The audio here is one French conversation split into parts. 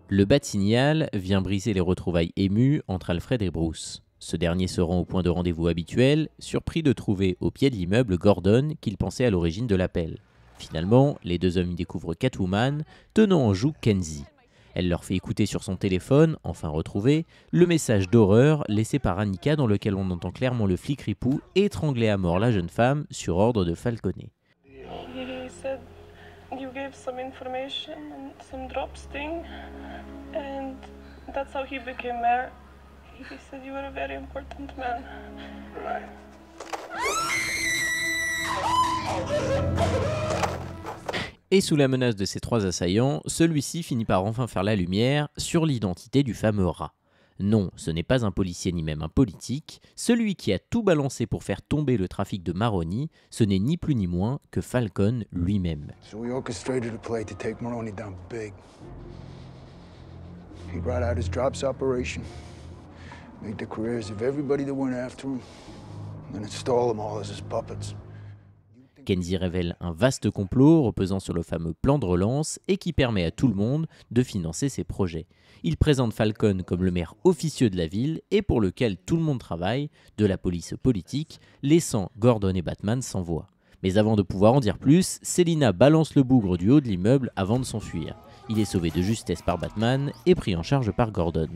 Le bat signal vient briser les retrouvailles émues entre Alfred et Bruce. Ce dernier se rend au point de rendez-vous habituel, surpris de trouver au pied de l'immeuble Gordon qu'il pensait à l'origine de l'appel. Finalement, les deux hommes y découvrent Catwoman, tenant en joue Kenzie. Elle leur fait écouter sur son téléphone, enfin retrouvé, le message d'horreur laissé par Annika dans lequel on entend clairement le flic ripou étrangler à mort la jeune femme sur ordre de Falcone. He said you gave some information and some drop sting, and that's how he became mayor. He said you were a very important man. Right. Et sous la menace de ces trois assaillants, celui-ci finit par enfin faire la lumière sur l'identité du fameux rat. Non, ce n'est pas un policier ni même un politique, celui qui a tout balancé pour faire tomber le trafic de Maroni, ce n'est ni plus ni moins que Falcone lui-même. So we orchestrated a play to take Maroni down big. He brought out his drops operation, made the careers of everybody that went after him, and installed them all as his puppets. Kenzie révèle un vaste complot reposant sur le fameux plan de relance et qui permet à tout le monde de financer ses projets. Il présente Falcone comme le maire officieux de la ville et pour lequel tout le monde travaille, de la police politique, laissant Gordon et Batman sans voix. Mais avant de pouvoir en dire plus, Selina balance le bougre du haut de l'immeuble avant de s'enfuir. Il est sauvé de justesse par Batman et pris en charge par Gordon.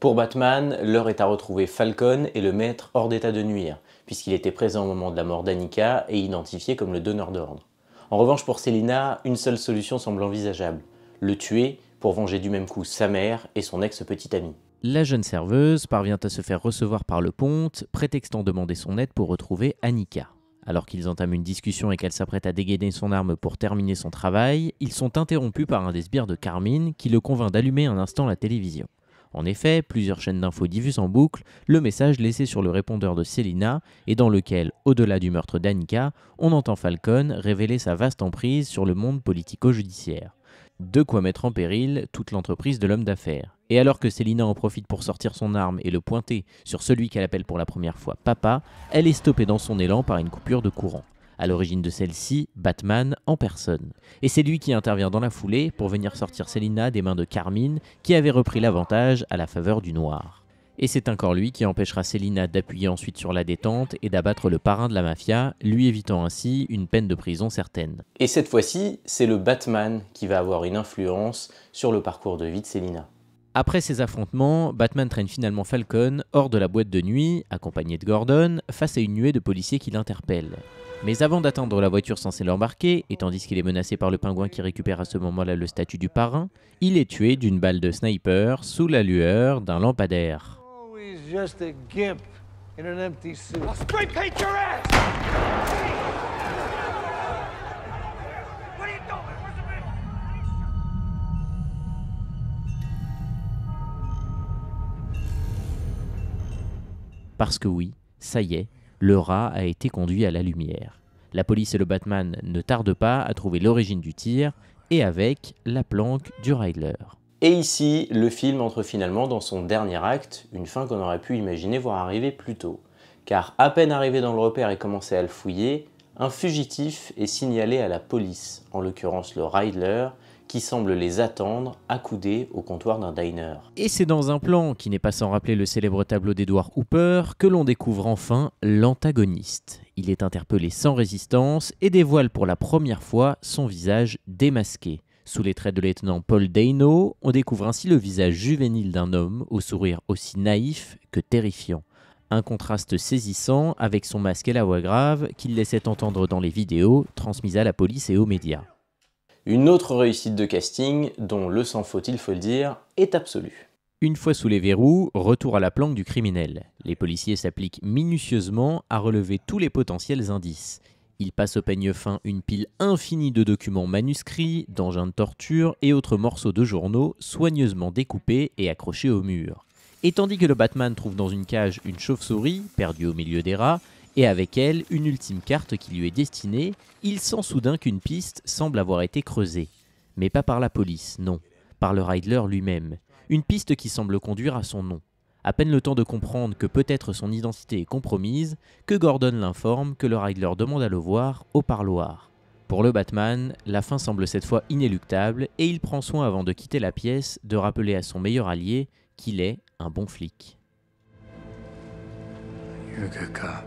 Pour Batman, l'heure est à retrouver Falcone et le mettre hors d'état de nuire, puisqu'il était présent au moment de la mort d'Annika et identifié comme le donneur d'ordre. En revanche, pour Selina, une seule solution semble envisageable, le tuer pour venger du même coup sa mère et son ex-petite amie. La jeune serveuse parvient à se faire recevoir par le ponte, prétextant demander son aide pour retrouver Annika. Alors qu'ils entament une discussion et qu'elle s'apprête à dégainer son arme pour terminer son travail, ils sont interrompus par un des sbires de Carmine qui le convainc d'allumer un instant la télévision. En effet, plusieurs chaînes d'infos diffusent en boucle le message laissé sur le répondeur de Selina et dans lequel, au-delà du meurtre d'Annika, on entend Falcone révéler sa vaste emprise sur le monde politico-judiciaire. De quoi mettre en péril toute l'entreprise de l'homme d'affaires. Et alors que Selina en profite pour sortir son arme et le pointer sur celui qu'elle appelle pour la première fois papa, elle est stoppée dans son élan par une coupure de courant. À l'origine de celle-ci, Batman en personne. Et c'est lui qui intervient dans la foulée pour venir sortir Selina des mains de Carmine, qui avait repris l'avantage à la faveur du noir. Et c'est encore lui qui empêchera Selina d'appuyer ensuite sur la détente et d'abattre le parrain de la mafia, lui évitant ainsi une peine de prison certaine. Et cette fois-ci, c'est le Batman qui va avoir une influence sur le parcours de vie de Selina. Après ces affrontements, Batman traîne finalement Falcone hors de la boîte de nuit, accompagné de Gordon, face à une nuée de policiers qui l'interpellent. Mais avant d'atteindre la voiture censée l'embarquer, et tandis qu'il est menacé par le pingouin qui récupère à ce moment-là le statut du parrain, il est tué d'une balle de sniper sous la lueur d'un lampadaire. Oh, he's just a gimp in an empty suit. I'll spray paint your ass! What are you doing? Where's the man? Parce que oui, ça y est, le rat a été conduit à la lumière. La police et le Batman ne tardent pas à trouver l'origine du tir, et avec la planque du Riddler. Et ici, le film entre finalement dans son dernier acte, une fin qu'on aurait pu imaginer voir arriver plus tôt. Car à peine arrivé dans le repère et commencé à le fouiller, un fugitif est signalé à la police, en l'occurrence le Riddler, qui semble les attendre accoudés au comptoir d'un diner. Et c'est dans un plan qui n'est pas sans rappeler le célèbre tableau d'Edward Hooper que l'on découvre enfin l'antagoniste. Il est interpellé sans résistance et dévoile pour la première fois son visage démasqué. Sous les traits de lieutenant Paul Dano, on découvre ainsi le visage juvénile d'un homme au sourire aussi naïf que terrifiant. Un contraste saisissant avec son masque et la voix grave qu'il laissait entendre dans les vidéos transmises à la police et aux médias. Une autre réussite de casting, dont le sans faute, il faut le dire, est absolue. Une fois sous les verrous, retour à la planque du criminel. Les policiers s'appliquent minutieusement à relever tous les potentiels indices. Ils passent au peigne fin une pile infinie de documents manuscrits, d'engins de torture et autres morceaux de journaux soigneusement découpés et accrochés au mur. Et tandis que le Batman trouve dans une cage une chauve-souris, perdue au milieu des rats, et avec elle une ultime carte qui lui est destinée, il sent soudain qu'une piste semble avoir été creusée. Mais pas par la police, non, par le Riddler lui-même. Une piste qui semble conduire à son nom. À peine le temps de comprendre que peut-être son identité est compromise, que Gordon l'informe que le Riddler demande à le voir au parloir. Pour le Batman, la fin semble cette fois inéluctable et il prend soin avant de quitter la pièce de rappeler à son meilleur allié qu'il est un bon flic. You're a good cop.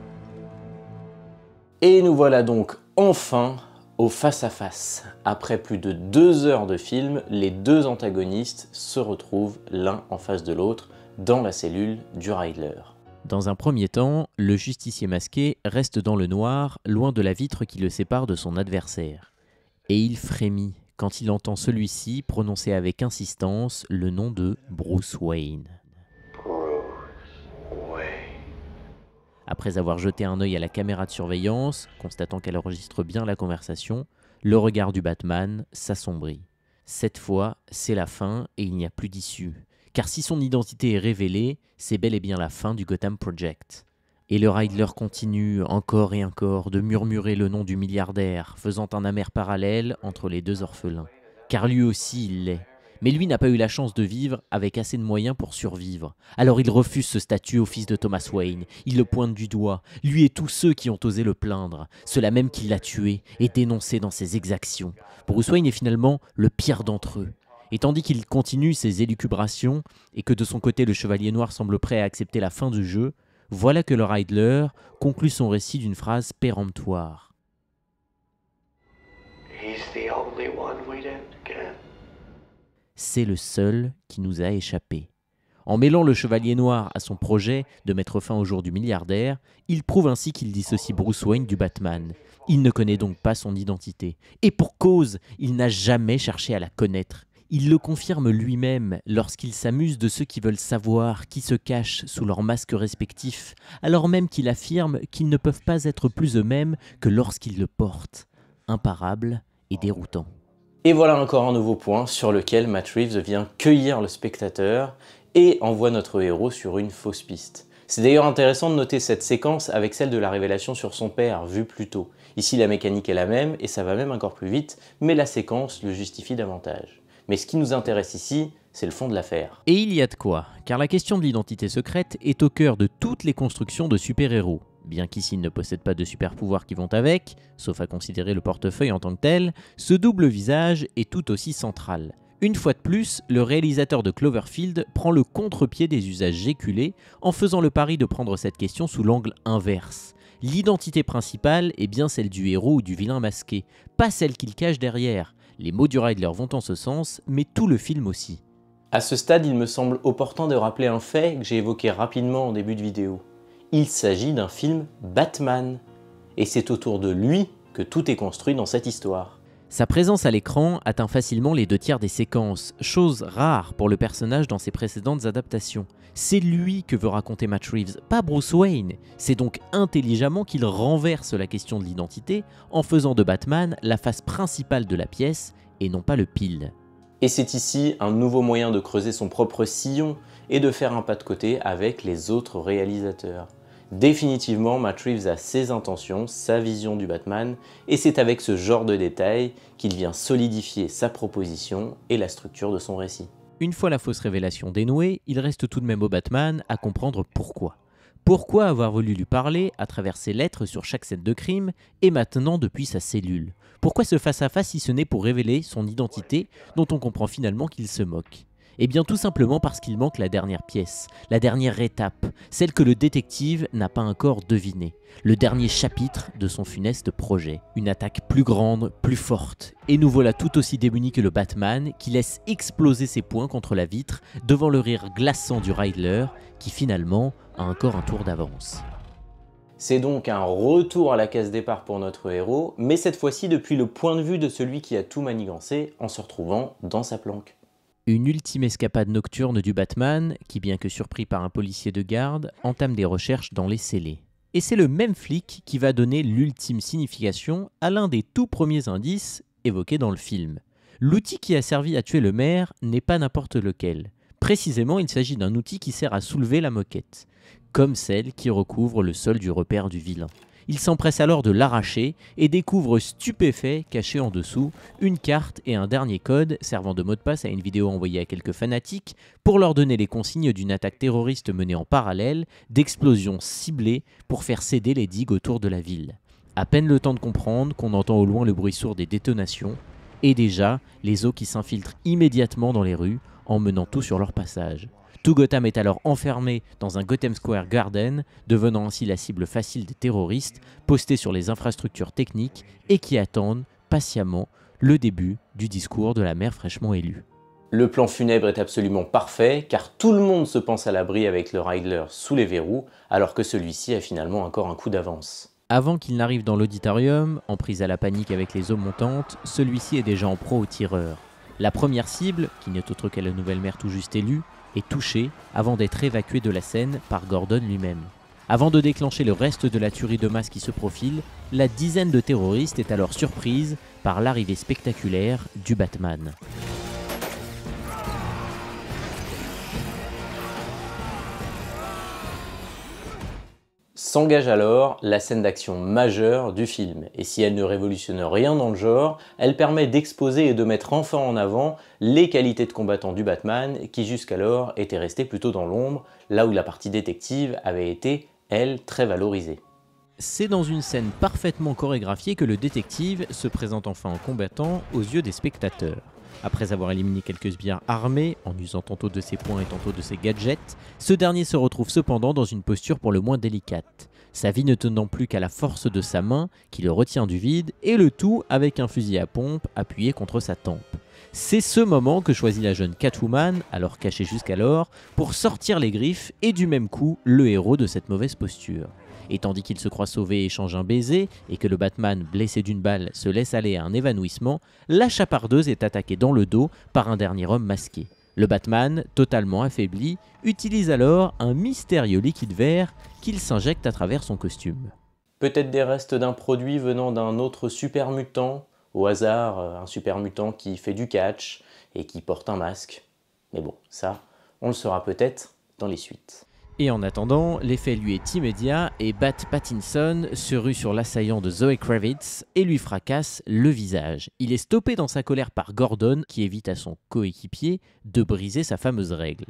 Et nous voilà donc enfin au face-à-face. Après plus de 2 heures de film, les deux antagonistes se retrouvent l'un en face de l'autre dans la cellule du Riddler. Dans un premier temps, le justicier masqué reste dans le noir, loin de la vitre qui le sépare de son adversaire. Et il frémit quand il entend celui-ci prononcer avec insistance le nom de Bruce Wayne. Après avoir jeté un œil à la caméra de surveillance, constatant qu'elle enregistre bien la conversation, le regard du Batman s'assombrit. Cette fois, c'est la fin et il n'y a plus d'issue. Car si son identité est révélée, c'est bel et bien la fin du Gotham Project. Et le Riddler continue encore et encore de murmurer le nom du milliardaire, faisant un amer parallèle entre les deux orphelins. Car lui aussi il l'est. Mais lui n'a pas eu la chance de vivre avec assez de moyens pour survivre. Alors il refuse ce statut au fils de Thomas Wayne. Il le pointe du doigt, lui et tous ceux qui ont osé le plaindre. Ceux-là même qui l'a tué et dénoncé dans ses exactions. Bruce Wayne est finalement le pire d'entre eux. Et tandis qu'il continue ses élucubrations et que de son côté le Chevalier Noir semble prêt à accepter la fin du jeu, voilà que le Riddler conclut son récit d'une phrase péremptoire. C'est le seul qui nous a échappé. En mêlant le Chevalier Noir à son projet de mettre fin au jour du milliardaire, il prouve ainsi qu'il dissocie Bruce Wayne du Batman. Il ne connaît donc pas son identité. Et pour cause, il n'a jamais cherché à la connaître. Il le confirme lui-même lorsqu'il s'amuse de ceux qui veulent savoir qui se cachent sous leurs masques respectifs, alors même qu'il affirme qu'ils ne peuvent pas être plus eux-mêmes que lorsqu'ils le portent. Imparable et déroutant. Et voilà encore un nouveau point sur lequel Matt Reeves vient cueillir le spectateur et envoie notre héros sur une fausse piste. C'est d'ailleurs intéressant de noter cette séquence avec celle de la révélation sur son père, vue plus tôt. Ici la mécanique est la même et ça va même encore plus vite, mais la séquence le justifie davantage. Mais ce qui nous intéresse ici, c'est le fond de l'affaire. Et il y a de quoi, car la question de l'identité secrète est au cœur de toutes les constructions de super-héros. Bien qu'ici il ne possède pas de super-pouvoirs qui vont avec, sauf à considérer le portefeuille en tant que tel, ce double visage est tout aussi central. Une fois de plus, le réalisateur de Cloverfield prend le contre-pied des usages éculés en faisant le pari de prendre cette question sous l'angle inverse. L'identité principale est bien celle du héros ou du vilain masqué, pas celle qu'il cache derrière. Les mots du Riddler vont en ce sens, mais tout le film aussi. À ce stade, il me semble opportun de rappeler un fait que j'ai évoqué rapidement en début de vidéo. Il s'agit d'un film Batman, et c'est autour de lui que tout est construit dans cette histoire. Sa présence à l'écran atteint facilement les 2/3 des séquences, chose rare pour le personnage dans ses précédentes adaptations. C'est lui que veut raconter Matt Reeves, pas Bruce Wayne. C'est donc intelligemment qu'il renverse la question de l'identité en faisant de Batman la face principale de la pièce et non pas le pile. Et c'est ici un nouveau moyen de creuser son propre sillon et de faire un pas de côté avec les autres réalisateurs. Définitivement, Matt Reeves a ses intentions, sa vision du Batman, et c'est avec ce genre de détails qu'il vient solidifier sa proposition et la structure de son récit. Une fois la fausse révélation dénouée, il reste tout de même au Batman à comprendre pourquoi. Pourquoi avoir voulu lui parler à travers ses lettres sur chaque scène de crime et maintenant depuis sa cellule? Pourquoi ce face-à-face si ce n'est pour révéler son identité dont on comprend finalement qu'il se moque? Eh bien tout simplement parce qu'il manque la dernière pièce, la dernière étape, celle que le détective n'a pas encore devinée, le dernier chapitre de son funeste projet. Une attaque plus grande, plus forte, et nous voilà tout aussi démunis que le Batman qui laisse exploser ses poings contre la vitre devant le rire glaçant du Riddler qui finalement a encore un tour d'avance. C'est donc un retour à la case départ pour notre héros, mais cette fois-ci depuis le point de vue de celui qui a tout manigancé en se retrouvant dans sa planque. Une ultime escapade nocturne du Batman, qui bien que surpris par un policier de garde, entame des recherches dans les scellés. Et c'est le même flic qui va donner l'ultime signification à l'un des tout premiers indices évoqués dans le film. L'outil qui a servi à tuer le maire n'est pas n'importe lequel. Précisément, il s'agit d'un outil qui sert à soulever la moquette, comme celle qui recouvre le sol du repère du vilain. Il s'empresse alors de l'arracher et découvre stupéfait, caché en dessous, une carte et un dernier code servant de mot de passe à une vidéo envoyée à quelques fanatiques pour leur donner les consignes d'une attaque terroriste menée en parallèle, d'explosions ciblées pour faire céder les digues autour de la ville. À peine le temps de comprendre qu'on entend au loin le bruit sourd des détonations, et déjà les eaux qui s'infiltrent immédiatement dans les rues, emmenant tout sur leur passage. Tout Gotham est alors enfermé dans un Gotham Square Garden, devenant ainsi la cible facile des terroristes, postés sur les infrastructures techniques et qui attendent patiemment le début du discours de la maire fraîchement élue. Le plan funèbre est absolument parfait, car tout le monde se pense à l'abri avec le Riddler sous les verrous, alors que celui-ci a finalement encore un coup d'avance. Avant qu'il n'arrive dans l'auditorium, en prise à la panique avec les eaux montantes, celui-ci est déjà en proie aux tireurs. La première cible, qui n'est autre que la nouvelle maire tout juste élue, est touchée avant d'être évacuée de la scène par Gordon lui-même. Avant de déclencher le reste de la tuerie de masse qui se profile, la dizaine de terroristes est alors surprise par l'arrivée spectaculaire du Batman. S'engage alors la scène d'action majeure du film, et si elle ne révolutionne rien dans le genre, elle permet d'exposer et de mettre enfin en avant les qualités de combattant du Batman qui jusqu'alors étaient restées plutôt dans l'ombre, là où la partie détective avait été, elle, très valorisée. C'est dans une scène parfaitement chorégraphiée que le détective se présente enfin en combattant aux yeux des spectateurs. Après avoir éliminé quelques sbires armés, en usant tantôt de ses poings et tantôt de ses gadgets, ce dernier se retrouve cependant dans une posture pour le moins délicate, sa vie ne tenant plus qu'à la force de sa main qui le retient du vide, et le tout avec un fusil à pompe appuyé contre sa tempe. C'est ce moment que choisit la jeune Catwoman, alors cachée jusqu'alors, pour sortir les griffes et du même coup le héros de cette mauvaise posture. Et tandis qu'il se croit sauvé et échange un baiser, et que le Batman, blessé d'une balle, se laisse aller à un évanouissement, la chapardeuse est attaquée dans le dos par un dernier homme masqué. Le Batman, totalement affaibli, utilise alors un mystérieux liquide vert qu'il s'injecte à travers son costume. Peut-être des restes d'un produit venant d'un autre super mutant, au hasard un super mutant qui fait du catch et qui porte un masque. Mais bon, ça, on le saura peut-être dans les suites. Et en attendant, l'effet lui est immédiat et Bat Pattinson se rue sur l'assaillant de Zoe Kravitz et lui fracasse le visage. Il est stoppé dans sa colère par Gordon qui évite à son coéquipier de briser sa fameuse règle.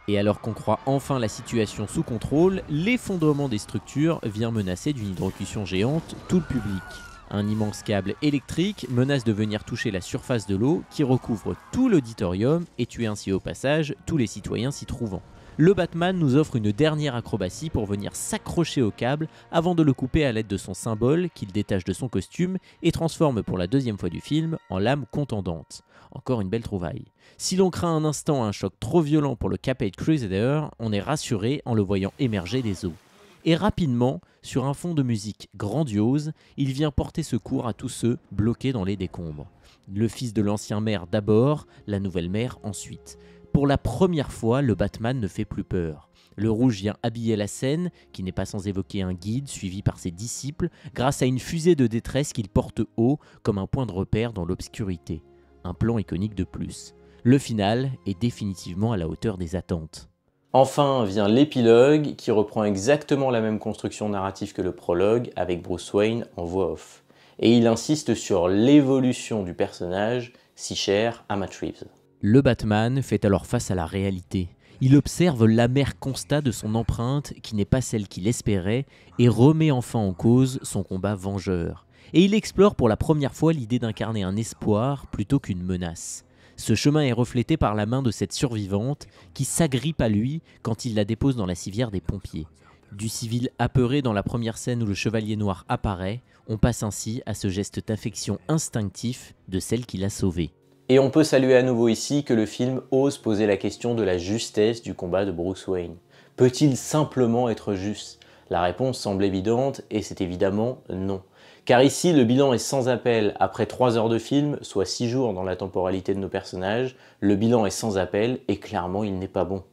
Et alors qu'on croit enfin la situation sous contrôle, l'effondrement des structures vient menacer d'une hydrocution géante tout le public. Un immense câble électrique menace de venir toucher la surface de l'eau qui recouvre tout l'auditorium et tuer ainsi au passage tous les citoyens s'y trouvant. Le Batman nous offre une dernière acrobatie pour venir s'accrocher au câble avant de le couper à l'aide de son symbole qu'il détache de son costume et transforme pour la deuxième fois du film en lame contondante. Encore une belle trouvaille. Si l'on craint un instant un choc trop violent pour le Caped Crusader, on est rassuré en le voyant émerger des eaux. Et rapidement, sur un fond de musique grandiose, il vient porter secours à tous ceux bloqués dans les décombres. Le fils de l'ancien maire d'abord, la nouvelle maire ensuite. Pour la première fois, le Batman ne fait plus peur. Le Rouge vient habiller la scène, qui n'est pas sans évoquer un guide suivi par ses disciples, grâce à une fusée de détresse qu'il porte haut comme un point de repère dans l'obscurité. Un plan iconique de plus. Le final est définitivement à la hauteur des attentes. Enfin vient l'épilogue qui reprend exactement la même construction narrative que le prologue avec Bruce Wayne en voix off. Et il insiste sur l'évolution du personnage si cher à Matt Reeves. Le Batman fait alors face à la réalité. Il observe l'amer constat de son empreinte qui n'est pas celle qu'il espérait et remet enfin en cause son combat vengeur. Et il explore pour la première fois l'idée d'incarner un espoir plutôt qu'une menace. Ce chemin est reflété par la main de cette survivante qui s'agrippe à lui quand il la dépose dans la civière des pompiers. Du civil apeuré dans la première scène où le Chevalier Noir apparaît, on passe ainsi à ce geste d'affection instinctif de celle qui l'a sauvé. Et on peut saluer à nouveau ici que le film ose poser la question de la justesse du combat de Bruce Wayne. Peut-il simplement être juste ? La réponse semble évidente et c'est évidemment non. Car ici, le bilan est sans appel. Après 3 heures de film, soit 6 jours dans la temporalité de nos personnages, le bilan est sans appel et clairement il n'est pas bon.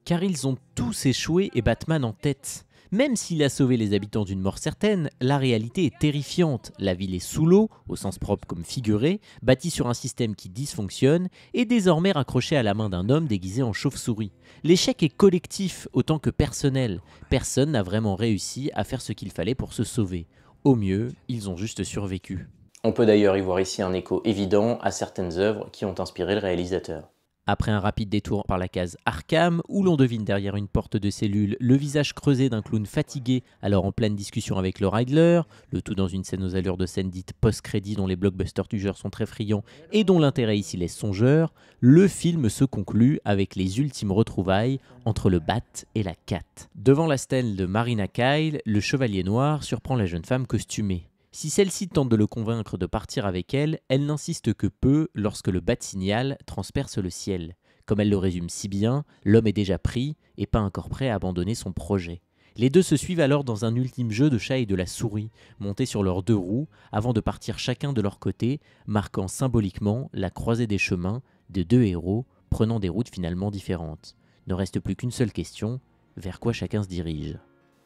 Car ils ont tous échoué et Batman en tête. Même s'il a sauvé les habitants d'une mort certaine, la réalité est terrifiante. La ville est sous l'eau, au sens propre comme figuré, bâtie sur un système qui dysfonctionne et désormais raccrochée à la main d'un homme déguisé en chauve-souris. L'échec est collectif autant que personnel. Personne n'a vraiment réussi à faire ce qu'il fallait pour se sauver. Au mieux, ils ont juste survécu. On peut d'ailleurs y voir ici un écho évident à certaines œuvres qui ont inspiré le réalisateur. Après un rapide détour par la case Arkham, où l'on devine derrière une porte de cellule le visage creusé d'un clown fatigué, alors en pleine discussion avec le Riddler, le tout dans une scène aux allures de scène dite post-crédit dont les blockbusters du genre sont très friands et dont l'intérêt ici laisse songeur, le film se conclut avec les ultimes retrouvailles entre le Bat et la Cat. Devant la stèle de Marina Kyle, le Chevalier Noir surprend la jeune femme costumée. Si celle-ci tente de le convaincre de partir avec elle, elle n'insiste que peu lorsque le bat-signal transperce le ciel. Comme elle le résume si bien, l'homme est déjà pris et pas encore prêt à abandonner son projet. Les deux se suivent alors dans un ultime jeu de chat et de la souris, montés sur leurs deux roues, avant de partir chacun de leur côté, marquant symboliquement la croisée des chemins de deux héros prenant des routes finalement différentes. Ne reste plus qu'une seule question, vers quoi chacun se dirige.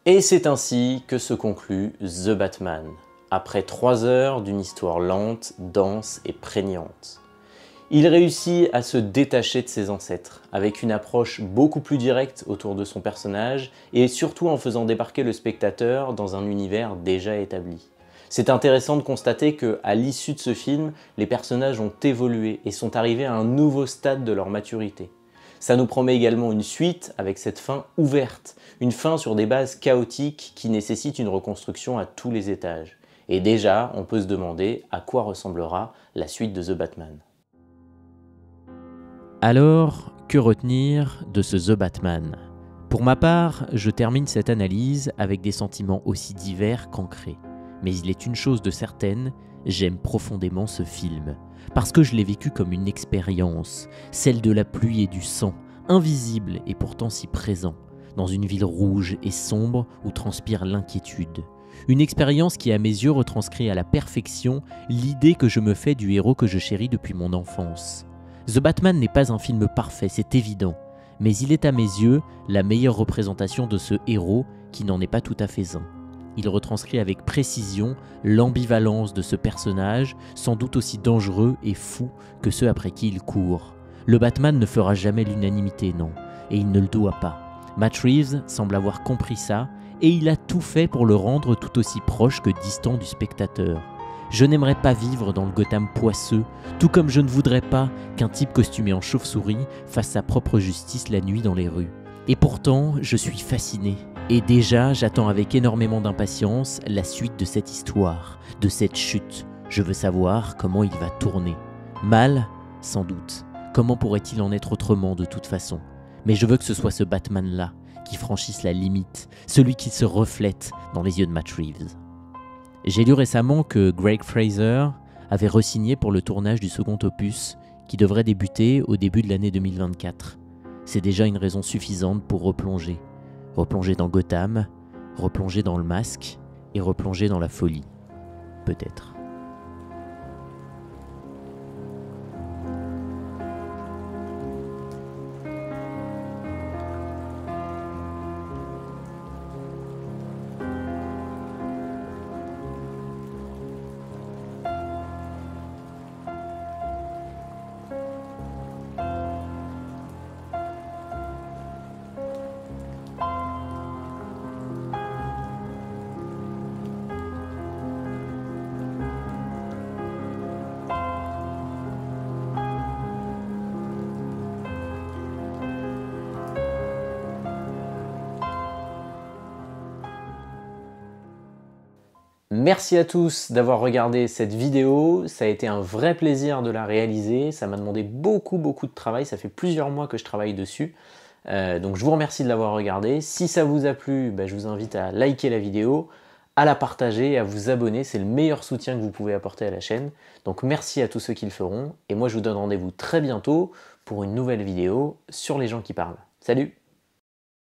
Et c'est ainsi que se conclut The Batman. Après 3 heures d'une histoire lente, dense et prégnante. Il réussit à se détacher de ses ancêtres, avec une approche beaucoup plus directe autour de son personnage, et surtout en faisant débarquer le spectateur dans un univers déjà établi. C'est intéressant de constater que, à l'issue de ce film, les personnages ont évolué et sont arrivés à un nouveau stade de leur maturité. Ça nous promet également une suite avec cette fin ouverte, une fin sur des bases chaotiques qui nécessitent une reconstruction à tous les étages. Et déjà, on peut se demander à quoi ressemblera la suite de The Batman. Alors, que retenir de ce The Batman ? Pour ma part, je termine cette analyse avec des sentiments aussi divers qu'ancrés. Mais il est une chose de certaine, j'aime profondément ce film. Parce que je l'ai vécu comme une expérience, celle de la pluie et du sang, invisible et pourtant si présent, dans une ville rouge et sombre où transpire l'inquiétude. Une expérience qui, à mes yeux, retranscrit à la perfection l'idée que je me fais du héros que je chéris depuis mon enfance. The Batman n'est pas un film parfait, c'est évident, mais il est à mes yeux la meilleure représentation de ce héros qui n'en est pas tout à fait un. Il retranscrit avec précision l'ambivalence de ce personnage, sans doute aussi dangereux et fou que ceux après qui il court. Le Batman ne fera jamais l'unanimité, non, et il ne le doit pas. Matt Reeves semble avoir compris ça, et il a tout fait pour le rendre tout aussi proche que distant du spectateur. Je n'aimerais pas vivre dans le Gotham poisseux, tout comme je ne voudrais pas qu'un type costumé en chauve-souris fasse sa propre justice la nuit dans les rues. Et pourtant, je suis fasciné. Et déjà, j'attends avec énormément d'impatience la suite de cette histoire, de cette chute. Je veux savoir comment il va tourner. Mal, sans doute. Comment pourrait-il en être autrement de toute façon ? Mais je veux que ce soit ce Batman-là qui franchisse la limite, celui qui se reflète dans les yeux de Matt Reeves. J'ai lu récemment que Greig Fraser avait re-signé pour le tournage du second opus, qui devrait débuter au début de l'année 2024. C'est déjà une raison suffisante pour replonger. Replonger dans Gotham, replonger dans le masque, et replonger dans la folie. Peut-être. Merci à tous d'avoir regardé cette vidéo, ça a été un vrai plaisir de la réaliser, ça m'a demandé beaucoup de travail, ça fait plusieurs mois que je travaille dessus, donc je vous remercie de l'avoir regardé. Si ça vous a plu, je vous invite à liker la vidéo, à la partager et à vous abonner, c'est le meilleur soutien que vous pouvez apporter à la chaîne, donc merci à tous ceux qui le feront, et moi je vous donne rendez-vous très bientôt pour une nouvelle vidéo sur les gens qui parlent. Salut!